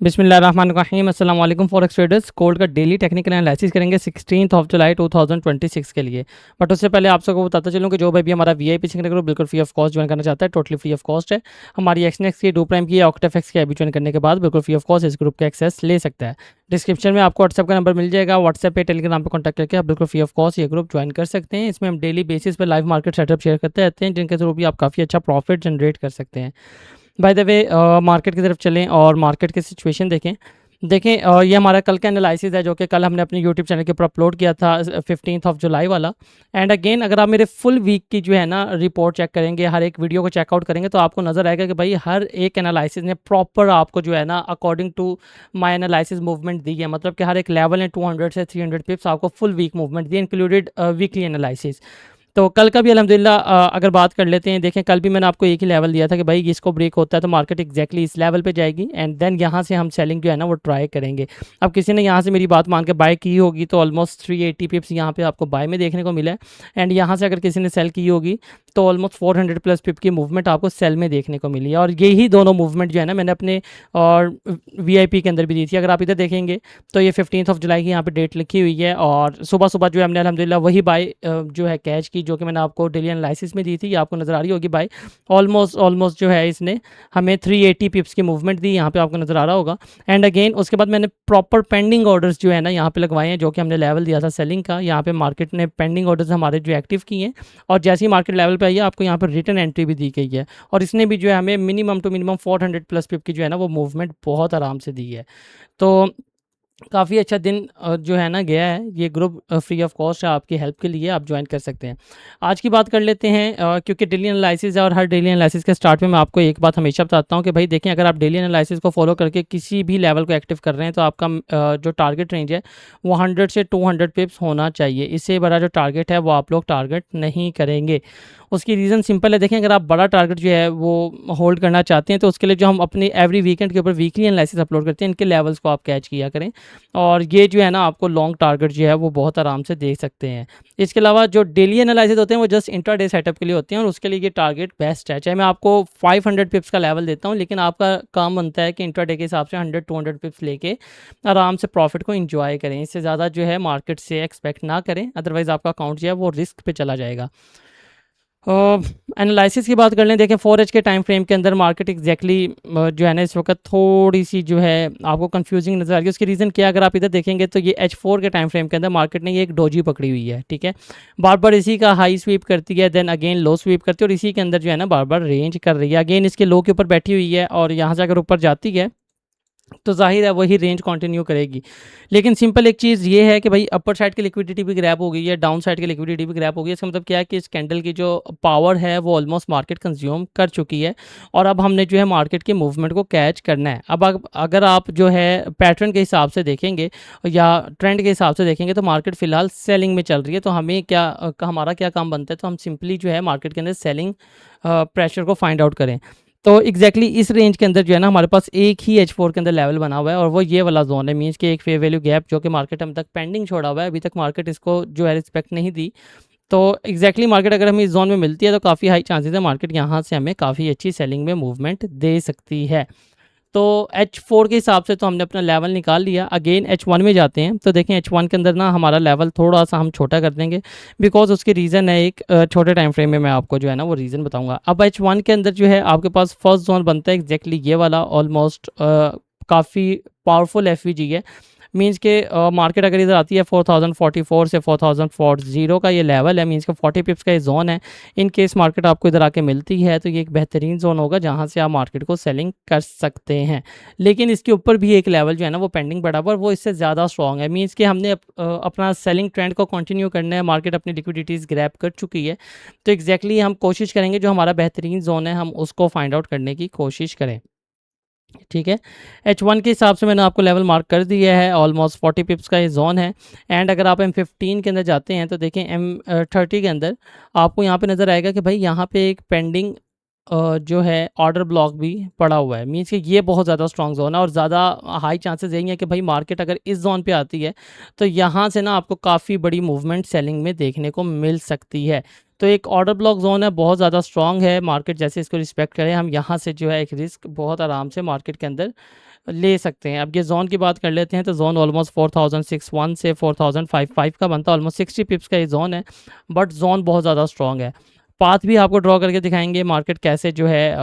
बिस्मिल्लाहिर्रहमानिर्रहीम अस्सलाम वालेकुम फॉरेक्स ट्रेडर्स। गोल्ड का डेली टेक्निकल एनालिसिस करेंगे 16 जुलाई 2026 के लिए। बट उससे पहले आप सबको बताता चलूँ कि जो भाई भी हमारा वीआईपी सीखने ग्रुप बिल्कुल फ्री ऑफ कॉस्ट ज्वाइन करना चाहता है, टोटली फ्री ऑफ कॉस्ट है। हमारी एक्सनेक्स की, डू प्राइम की, ऑक्टेफेक्स की अभी ज्वाइन करने के बाद बिल्कुल फ्री ऑफ कॉस्ट इस ग्रुप का एक्सेस ले सकता है। डिस्क्रिप्शन में आपको व्हाट्सएप का नंबर मिल जाएगा, व्हाट्सएप पे टेलीग्राम पे कॉन्टैक्ट करके आप बिल्कुल फ्री ऑफ कॉस्ट ये ग्रुप ज्वाइन कर सकते हैं। इसमें हम डेली बेसिस पर लाइव मार्केट सेटअप शेयर करते रहते हैं, जिनके थ्रू भी आप काफ़ी अच्छा प्रॉफिट जनरेट कर सकते हैं। बाय द वे मार्केट की तरफ चलें और मार्केट की सिचुएशन देखें ये हमारा कल का एनालिसिस है जो कि कल हमने अपने यूट्यूब चैनल के ऊपर अपलोड किया था 15 जुलाई वाला। एंड अगेन अगर आप मेरे फुल वीक की जो है ना रिपोर्ट चेक करेंगे, हर एक वीडियो को चेकआउट करेंगे, तो आपको नज़र आएगा कि भाई हर एक एनालिसिस ने प्रॉपर आपको जो है ना according to my analysis movement दी है। मतलब कि हर एक लेवल ने 200 से 300 पिप्स आपको फुल वीक मूवमेंट दी, इंक्लूडेड वीकली एनालिसिस। तो कल का भी अल्हम्दुलिल्लाह अगर बात कर लेते हैं, देखें कल भी मैंने आपको एक ही लेवल दिया था कि भाई इसको ब्रेक होता है तो मार्केट एग्जैक्टली इस लेवल पे जाएगी एंड देन यहाँ से हम सेलिंग जो है ना वो ट्राई करेंगे। अब किसी ने यहाँ से मेरी बात मान के बाय की होगी तो ऑलमोस्ट 380 पिप्स यहाँ पे आपको बाय में देखने को मिला है। एंड यहाँ से अगर किसी ने सेल की होगी तो ऑलमोस्ट 400 प्लस पिप की मूवमेंट आपको सेल में देखने को मिली है। और यही दोनों मूवमेंट जो है ना मैंने अपने और वीआईपी के अंदर भी दी थी। अगर आप इधर देखेंगे तो ये 15 जुलाई की यहाँ पे डेट लिखी हुई है और सुबह सुबह जो है हमने अल्हम्दुलिल्लाह वही बाय जो है कैच की जो कि मैंने आपको डेली एनालिसिस में दी थी। ये आपको नज़र आ रही होगी बाय ऑलमोस्ट जो है इसने हमें 380 पिप्स की मूवमेंट दी, यहाँ पे आपको नज़र आ रहा होगा। एंड अगेन उसके बाद मैंने प्रॉपर पेंडिंग ऑर्डर्स जो है ना यहाँ पे लगवाए हैं, जो कि हमने लेवल दिया था सेलिंग का। यहाँ पे मार्केट ने पेंडिंग ऑर्डर्स हमारे जो एक्टिव किए हैं और जैसे ही मार्केट लेवल पे आई है आपको यहाँ पर रिटर्न एंट्री भी दी गई है। और इसने भी जो है हमें मिनिमम टू मिनिमम 400 प्लस पिप की जो है ना वो मूवमेंट बहुत आराम से दी है। तो काफ़ी अच्छा दिन जो है ना गया है। ये ग्रुप फ्री ऑफ कॉस्ट है, आपकी हेल्प के लिए आप ज्वाइन कर सकते हैं। आज की बात कर लेते हैं क्योंकि डेली एनालिसिस है और हर डेली एनालिसिस के स्टार्ट में मैं आपको एक बात हमेशा बताता हूँ कि भाई देखें अगर आप डेली एनालिसिस को फॉलो करके किसी भी लेवल को एक्टिव कर रहे हैं तो आपका जो टारगेट रेंज है वो 100 से 200 पिप्स होना चाहिए। इससे बड़ा जो टारगेट है वो आप लोग टारगेट नहीं करेंगे। उसकी रीज़न सिंपल है, देखें अगर आप बड़ा टारगेट जो है वो होल्ड करना चाहते हैं तो उसके लिए जो हम अपनी एवरी वीकेंड के ऊपर वीकली एनालिसिस अपलोड करते हैं, इनके लेवल्स को आप कैच किया करें और ये जो है ना आपको लॉन्ग टारगेट जो है वो बहुत आराम से देख सकते हैं। इसके अलावा जो डेली एनालिसिस होते हैं वो जस्ट इंट्राडे सेटअप के लिए होते हैं और उसके लिए ये टारगेट बेस्ट है। चाहे मैं आपको 500 पिप्स का लेवल देता हूँ, लेकिन आपका काम बनता है कि इंट्राडे के हिसाब से 100-200 पिप्स लेके आराम से प्रॉफिट को इंजॉय करें। इससे ज़्यादा जो है मार्केट से एक्सपेक्ट ना करें, अदरवाइज़ आपका अकाउंट जो है वो रिस्क पे चला जाएगा। एनालिसिस की बात कर लें, देखें 4H के टाइम फ्रेम के अंदर मार्केट एग्जैक्टली जो है ना इस वक्त थोड़ी सी जो है आपको कंफ्यूजिंग नज़र आ रही है। उसकी रीज़न क्या है, अगर आप इधर देखेंगे तो ये H4 के टाइम फ्रेम के अंदर मार्केट ने ये एक डोजी पकड़ी हुई है, ठीक है। बार बार इसी का हाई स्वीप करती है, देन अगेन लो स्वीप करती है और इसी के अंदर जो है ना बार बार रेंज कर रही है। अगेन इसके लो के ऊपर बैठी हुई है और यहाँ से अगर ऊपर जाती है तो जाहिर है वही रेंज कंटिन्यू करेगी। लेकिन सिंपल एक चीज़ ये है कि भाई अपर साइड की लिक्विडिटी भी ग्रैब हो गई है, डाउन साइड की लिक्विडिटी भी ग्रैब हो गई है। इसका मतलब क्या है कि इस कैंडल की जो पावर है वो ऑलमोस्ट मार्केट कंज्यूम कर चुकी है और अब हमने जो है मार्केट के मूवमेंट को कैच करना है। अब अगर आप जो है पैटर्न के हिसाब से देखेंगे या ट्रेंड के हिसाब से देखेंगे तो मार्केट फ़िलहाल सेलिंग में चल रही है। तो हमें हमारा क्या काम बनता है, तो हम सिंपली जो है मार्केट के अंदर सेलिंग प्रेशर को फाइंड आउट करें। तो एग्जैक्टली इस रेंज के अंदर जो है ना हमारे पास एक ही H4 के अंदर लेवल बना हुआ है और वो ये वाला जोन है। मीन्स कि एक फेयर वैल्यू गैप जो कि मार्केट हम तक पेंडिंग छोड़ा हुआ है, अभी तक मार्केट इसको जो है रिस्पेक्ट नहीं दी। तो एग्जैक्टली मार्केट अगर हमें इस जोन में मिलती है तो काफ़ी हाई चांसेस है मार्केट यहाँ से हमें काफ़ी अच्छी सेलिंग में मूवमेंट दे सकती है। तो H4 के हिसाब से तो हमने अपना लेवल निकाल लिया। अगेन H1 में जाते हैं तो देखें H1 के अंदर ना हमारा लेवल थोड़ा सा हम छोटा कर देंगे, बिकॉज उसकी रीज़न है एक छोटे टाइम फ्रेम में मैं आपको जो है ना वो रीज़न बताऊंगा। अब H1 के अंदर जो है आपके पास फर्स्ट जोन बनता है एग्जैक्टली ये वाला, ऑलमोस्ट काफ़ी पावरफुल एफवीजी है। मीन्स के मार्केट अगर इधर आती है 4044 से 4040 का ये लेवल है, मीन्स के 40 पिप्स का ये जोन है। इन केस मार्केट आपको इधर आके मिलती है तो ये एक बेहतरीन जोन होगा जहाँ से आप मार्केट को सेलिंग कर सकते हैं। लेकिन इसके ऊपर भी एक लेवल जो है ना वो पेंडिंग पड़ा हुआ है, वो इससे ज़्यादा स्ट्रॉन्ग है। मीन्स कि हमने अपना सेलिंग ट्रेंड को कंटिन्यू करना है, मार्केट अपनी लिक्विडिटीज़ ग्रैब कर चुकी है। तो एग्जैक्टली हम कोशिश करेंगे जो हमारा बेहतरीन जोन है हम उसको फाइंड आउट करने की कोशिश करें, ठीक है। H1 के हिसाब से मैंने आपको लेवल मार्क कर दिया है, ऑलमोस्ट 40 पिप्स का ये जोन है। एंड अगर आप M15 के अंदर जाते हैं तो देखें M30 के अंदर आपको यहाँ पे नज़र आएगा कि भाई यहाँ पे एक पेंडिंग जो है ऑर्डर ब्लॉक भी पड़ा हुआ है। मीन्स कि ये बहुत ज़्यादा स्ट्रॉन्ग जोन है और ज़्यादा हाई चांसेस यही है कि भाई मार्केट अगर इस जोन पे आती है तो यहाँ से ना आपको काफ़ी बड़ी मूवमेंट सेलिंग में देखने को मिल सकती है। तो एक ऑर्डर ब्लॉक जोन है, बहुत ज़्यादा स्ट्रॉन्ग है। मार्केट जैसे इसको रिस्पेक्ट करे हम यहाँ से जो है एक रिस्क बहुत आराम से मार्केट के अंदर ले सकते हैं। अब ये ज़ोन की बात कर लेते हैं तो ज़ोन ऑलमोस्ट 4061 से 4055 का बनता है, ऑलमोस्ट 60 पिप्स का ये ज़ोन है, बट ज़ोन बहुत ज़्यादा स्ट्रॉन्ग है। पाथ भी आपको ड्रॉ करके दिखाएँगे मार्केट कैसे जो है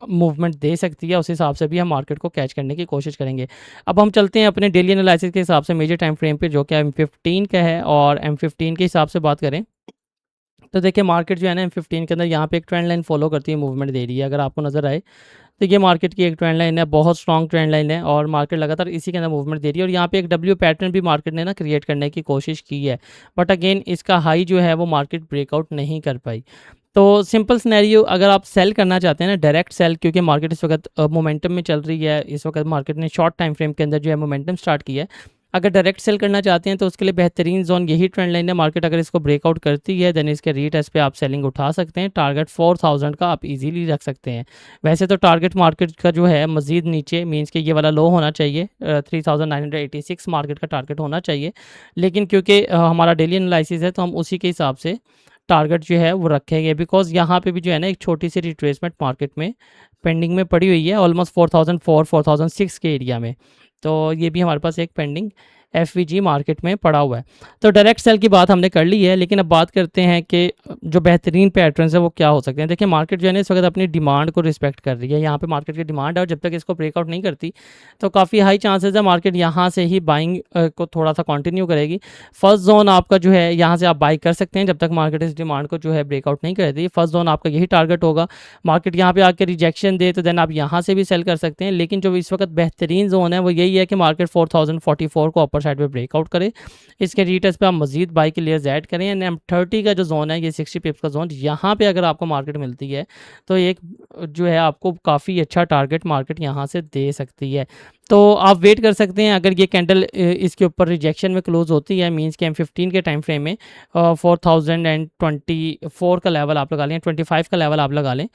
मूवमेंट दे सकती है, उस हिसाब से भी हम मार्केट को कैच करने की कोशिश करेंगे। अब हम चलते हैं अपने डेली एनालिसिस के हिसाब से मेजर टाइम फ्रेम पे, जो कि M15 का है, और M15 के हिसाब से बात करें तो देखिए मार्केट जो है ना M15 के अंदर यहाँ पे एक ट्रेंड लाइन फॉलो करती है, मूवमेंट दे रही है। अगर आपको नज़र आए तो ये मार्केट की एक ट्रेंड लाइन है, बहुत स्ट्रॉन्ग ट्रेंड लाइन है, और मार्केट लगातार इसी के अंदर मूवमेंट दे रही है। और यहाँ पे एक डब्ल्यू पैटर्न भी मार्केट ने ना क्रिएट करने की कोशिश की है, बट अगेन इसका हाई जो है वो मार्केट ब्रेकआउट नहीं कर पाई। तो सिंपल सिनेरियो, अगर आप सेल करना चाहते हैं ना, डायरेक्ट सेल, क्योंकि मार्केट इस वक्त मोमेंटम में चल रही है, इस वक्त मार्केट ने शॉर्ट टाइम फ्रेम के अंदर जो है मोमेंटम स्टार्ट किया है। अगर डायरेक्ट सेल करना चाहते हैं तो उसके लिए बेहतरीन जोन यही ट्रेंड लाइन है। मार्केट अगर इसको ब्रेकआउट करती है देन इसके रीटेस्ट पे आप सेलिंग उठा सकते हैं। टारगेट 4000 का आप इजीली रख सकते हैं। वैसे तो टारगेट मार्केट का जो है मजीद नीचे, मींस कि ये वाला लो होना चाहिए, 3986 मार्केट का टारगेट होना चाहिए। लेकिन क्योंकि हमारा डेली एनालिसिस है तो हम उसी के हिसाब से टारगेट जो है वो रखेंगे, बिकॉज यहाँ पे भी जो है ना एक छोटी सी रिट्रेसमेंट मार्केट में पेंडिंग में पड़ी हुई है, ऑलमोस्ट 4004 4006 के एरिया में। तो ये भी हमारे पास एक पेंडिंग एफवीजी मार्केट में पड़ा हुआ है। तो डायरेक्ट सेल की बात हमने कर ली है, लेकिन अब बात करते हैं कि जो बेहतरीन पैटर्न्स है वो क्या हो सकते हैं। देखिए मार्केट जो है ना इस वक्त अपनी डिमांड को रिस्पेक्ट कर रही है। यहाँ पे मार्केट की डिमांड है, और जब तक इसको ब्रेकआउट नहीं करती तो काफ़ी हाई चांसेस है मार्केट यहाँ से ही बाइंग को थोड़ा सा कंटिन्यू करेगी। फर्स्ट जोन आपका जो है यहाँ से आप बाई कर सकते हैं जब तक मार्केट इस डिमांड को जो है ब्रेकआउट नहीं करती। फर्स्ट जोन आपका यही टारगेट होगा। मार्केट यहाँ पे आकर रिजेक्शन दे तो देन आप यहाँ से भी सेल कर सकते हैं, लेकिन जो इस वक्त बेहतरीन जोन है वो यही है कि मार्केट 4044 को अपर साइड पे ब्रेकआउट करे, इसके रीटेस्ट पे आप मजीद बाई के लेयर्स ऐड करें। एंड M30 का जो जोन है, ये 60 पिप्स का जोन, यहाँ पे अगर आपको मार्केट मिलती है तो एक जो है आपको काफ़ी अच्छा टारगेट मार्केट यहाँ से दे सकती है। तो आप वेट कर सकते हैं। अगर ये कैंडल इसके ऊपर रिजेक्शन में क्लोज होती है, मींस कि M15 के टाइम फ्रेम में 4024 का लेवल आप लगा लें, 25 का लेवल आप लगा लें,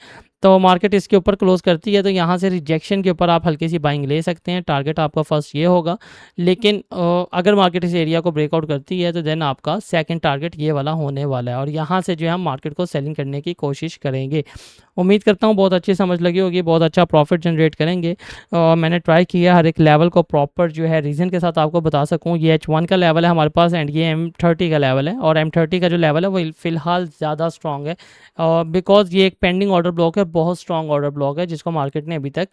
तो मार्केट इसके ऊपर क्लोज करती है तो यहाँ से रिजेक्शन के ऊपर आप हल्की सी बाइंग ले सकते हैं। टारगेट आपका फर्स्ट ये होगा, लेकिन अगर मार्केट इस एरिया को ब्रेकआउट करती है तो देन आपका सेकंड टारगेट ये वाला होने वाला है, और यहाँ से जो है हम मार्केट को सेलिंग करने की कोशिश करेंगे। उम्मीद करता हूँ बहुत अच्छी समझ लगी होगी, बहुत अच्छा प्रॉफिट जनरेट करेंगे। मैंने ट्राई किया हर एक लेवल को प्रॉपर जो है रीज़न के साथ आपको बता सकूँ। ये H1 का लेवल है हमारे पास, एंड ये M30 का लेवल है, और M30 का जो लेवल है वो फ़िलहाल ज़्यादा स्ट्रॉन्ग है, बिकॉज ये एक पेंडिंग ऑर्डर ब्लॉक है, बहुत स्ट्रॉन्ग ऑर्डर ब्लॉक है जिसको मार्केट ने अभी तक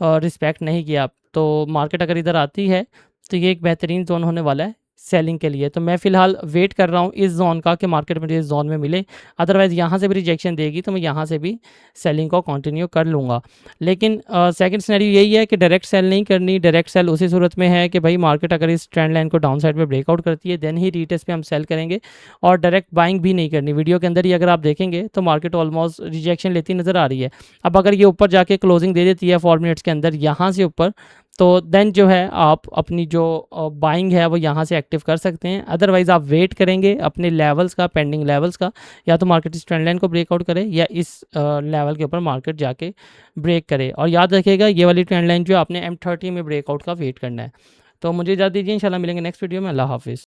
रिस्पेक्ट नहीं किया। तो मार्केट अगर इधर आती है तो ये एक बेहतरीन जोन होने वाला है सेलिंग के लिए। तो मैं फ़िलहाल वेट कर रहा हूँ इस जोन का कि मार्केट मुझे इस जोन में मिले, अदरवाइज़ यहाँ से भी रिजेक्शन देगी तो मैं यहाँ से भी सेलिंग को कंटिन्यू कर लूँगा। लेकिन सेकंड सिनेरियो यही है कि डायरेक्ट सेल नहीं करनी। डायरेक्ट सेल उसी सूरत में है कि भाई मार्केट अगर इस ट्रेंड लाइन को डाउन साइड पे ब्रेकआउट करती है देन ही रीटेस्ट पे हम सेल करेंगे, और डायरेक्ट बाइंग भी नहीं करनी। वीडियो के अंदर ही अगर आप देखेंगे तो मार्केट ऑलमोस्ट रिजेक्शन लेती नज़र आ रही है। अब अगर ये ऊपर जाके क्लोजिंग दे देती है 4 मिनट्स के अंदर यहाँ से ऊपर, तो देन जो है आप अपनी जो बाइंग है वो यहाँ से एक्टिव कर सकते हैं। अदरवाइज़ आप वेट करेंगे अपने लेवल्स का, पेंडिंग लेवल्स का, या तो मार्केट इस ट्रेंड लाइन को ब्रेकआउट करे या इस लेवल के ऊपर मार्केट जाके ब्रेक करे। और याद रखिएगा ये वाली ट्रेंड लाइन जो है आपने M30 में ब्रेकआउट का वेट करना है। तो मुझे इजाज़त दीजिए, इंशाल्लाह मिलेंगे नेक्स्ट वीडियो में। अल्लाह हाफिज़।